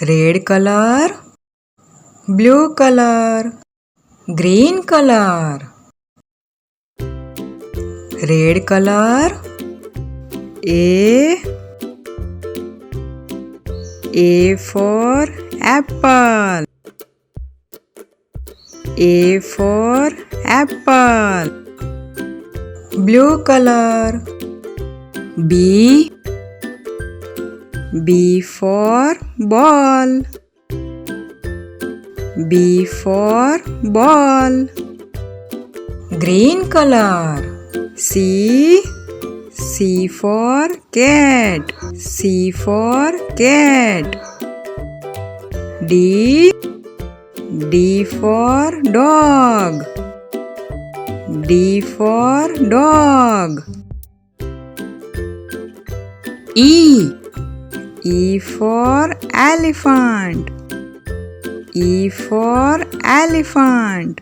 red color, blue color, green color. Red color, A for apple, A for apple. Blue color, B for ball, B for ball. Green color, C for cat, C for cat. D for dog, D for dog. E for elephant, E for elephant.